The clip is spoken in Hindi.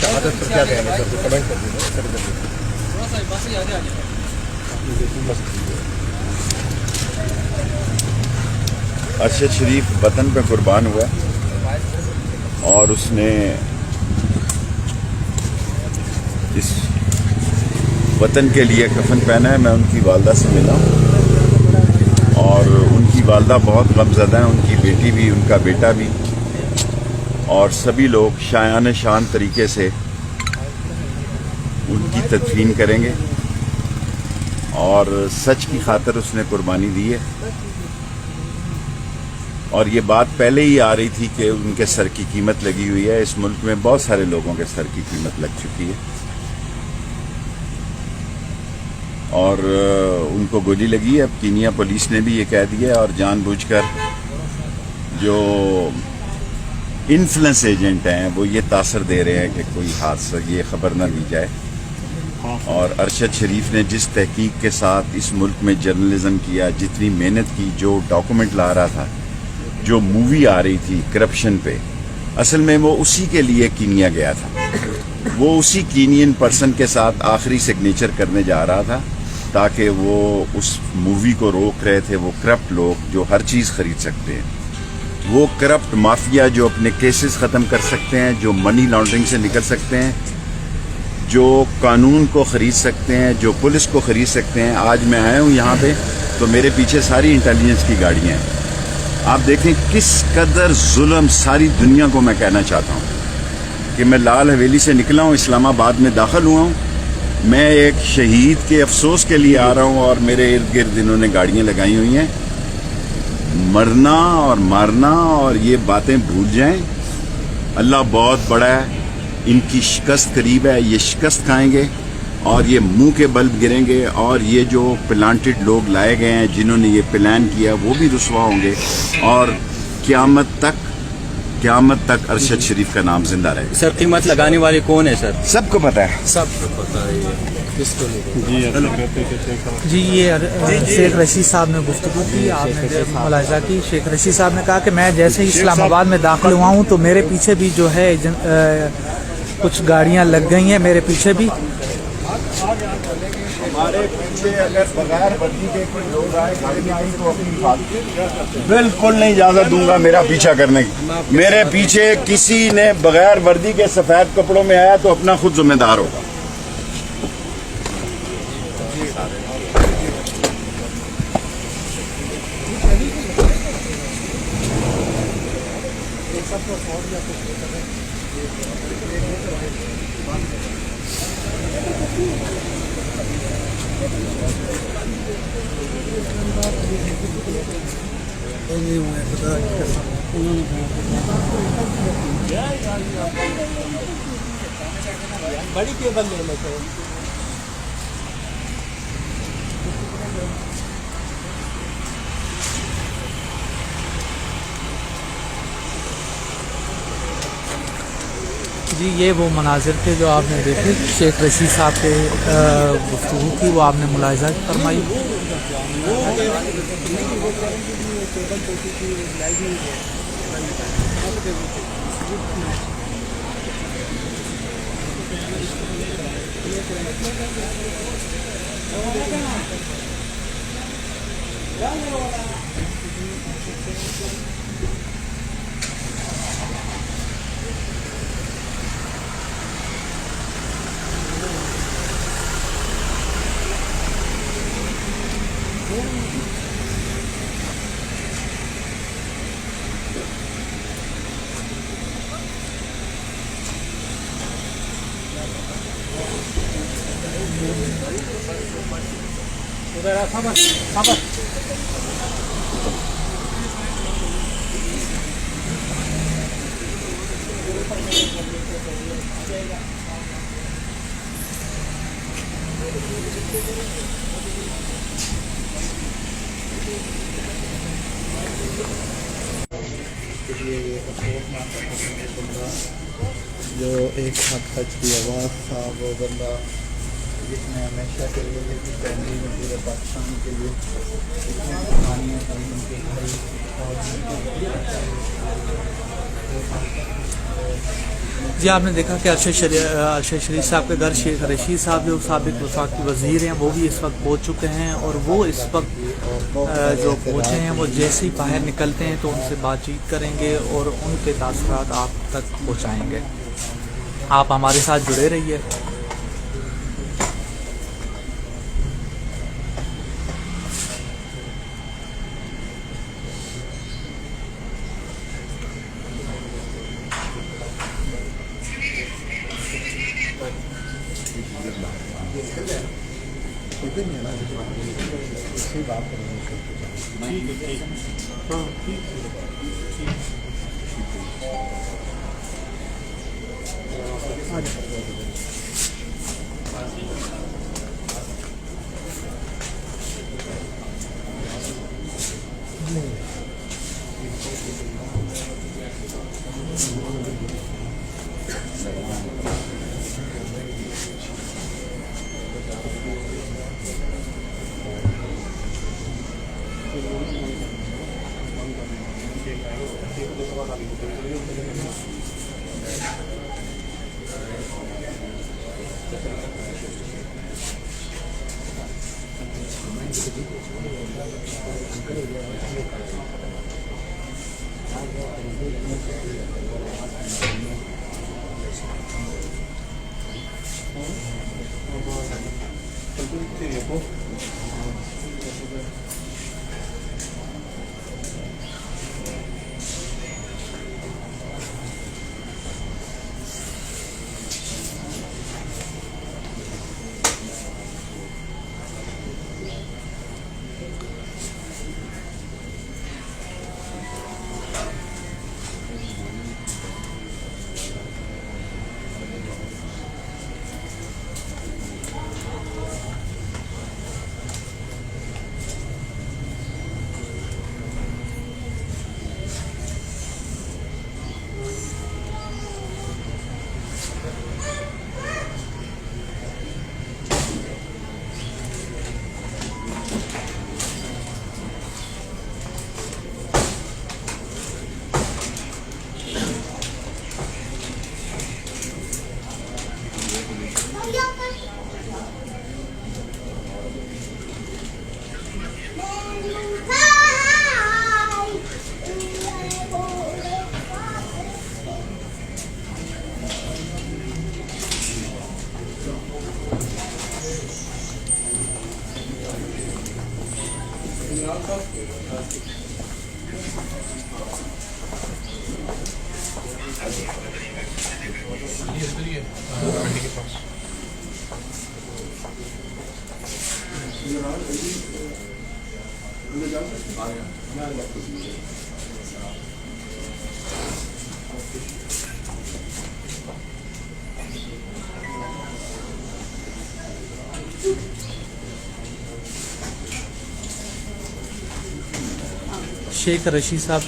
शहादत पर क्या कहेंगे सर? कमेंट कर दीजिए। अरशद शरीफ वतन पे कुर्बान हुआ और उसने इस वतन के लिए कफन पहना है। मैं उनकी वालदा से मिला और उनकी वालदा बहुत गमज़दा है, उनकी बेटी भी, उनका बेटा भी, और सभी लोग शायान शान तरीके से उनकी तदफीन करेंगे और सच की खातिर उसने कुर्बानी दी है। और ये बात पहले ही आ रही थी कि उनके सर की कीमत लगी हुई है। इस मुल्क में बहुत सारे लोगों के सर की कीमत लग चुकी है और उनको गोली लगी है। अब कीनिया पुलिस ने भी ये कह दिया और जानबूझकर जो इन्फ्लुएंस एजेंट हैं वो ये तासर दे रहे हैं कि कोई हादसा, ये खबर ना दी जाए। और अरशद शरीफ ने जिस तहकीक के साथ इस मुल्क में जर्नलिज्म किया, जितनी मेहनत की, जो डॉक्यूमेंट ला रहा था, जो मूवी आ रही थी करप्शन पे, असल में वो उसी के लिए कीनिया गया था। वो उसी कीनियन पर्सन के साथ आखिरी सिग्नेचर करने जा रहा था ताकि वो उस मूवी को रोक रहे थे। वो करप्ट लोग जो हर चीज़ खरीद सकते हैं, वो करप्ट माफिया जो अपने केसेस ख़त्म कर सकते हैं, जो मनी लॉन्ड्रिंग से निकल सकते हैं, जो कानून को ख़रीद सकते हैं, जो पुलिस को ख़रीद सकते हैं। आज मैं आया हूँ यहाँ पे तो मेरे पीछे सारी इंटेलिजेंस की गाड़ियाँ हैं। आप देखें किस कदर जुल्म सारी दुनिया को। मैं कहना चाहता हूँ कि मैं लाल हवेली से निकला हूँ, इस्लामाबाद में दाखिल हुआ हूँ। मैं एक शहीद के अफसोस के लिए आ रहा हूँ और मेरे इर्द गिर्द इन्होंने गाड़ियाँ लगाई हुई हैं। मरना और मारना और ये बातें भूल जाएं। अल्लाह बहुत बड़ा है, इनकी शिकस्त करीब है। ये शिकस्त खाएंगे और ये मुंह के बल गिरेंगे और ये जो प्लांटेड लोग लाए गए हैं, जिन्होंने ये प्लान किया, वो भी रुसवा होंगे और क़यामत तक अरशद शरीफ का नाम जिंदा रहेगा। सर कीमत लगाने वाले कौन है सर? सबको पता है, सबको पता है। जी ये शेख रशीद साहब ने गुफ्तगू की, आपने मुलाहिजा की। शेख रशीद साहब ने कहा कि मैं जैसे ही इस्लामाबाद में दाखिल हुआ हूँ तो मेरे पीछे भी जो है कुछ गाड़ियाँ लग गई हैं, मेरे पीछे भी। हमारे पीछे अगर बगैर वर्दी के कोई लोग आए, गाड़ी आई तो अपनी बात बिल्कुल नहीं इजाजत दूंगा मेरा पीछा करने की। मेरे पीछे किसी ने बगैर वर्दी के सफेद कपड़ों में आया तो अपना खुद जिम्मेदार होगा। बड़ी टेबल ले लेते हैं। जी ये वो मनाजिर थे जो आपने देखे, शेख रशीद साहब के गुफ्तगू की, वो आपने मुलाहिजा फरमाई। जो एक हक की आवाज़ था, वो बंदा जिसने हमेशा के लिए कि फैमिली में पूरे पाकिस्तान के लिए इतनी कहानियाँ करी उनके भाई और जी आपने देखा कि अरशद शरीफ साहब के घर शेख रशीद साहब जो साबिक वफाकी वज़ीर हैं वो भी इस वक्त पहुंच चुके हैं और वो इस वक्त जो पहुंचे हैं वो जैसे ही बाहर निकलते हैं तो उनसे बातचीत करेंगे और उनके तासुरात आप तक पहुंचाएंगे। आप हमारे साथ जुड़े रहिए। इसी बात करेंगे। शेख रशीद साहब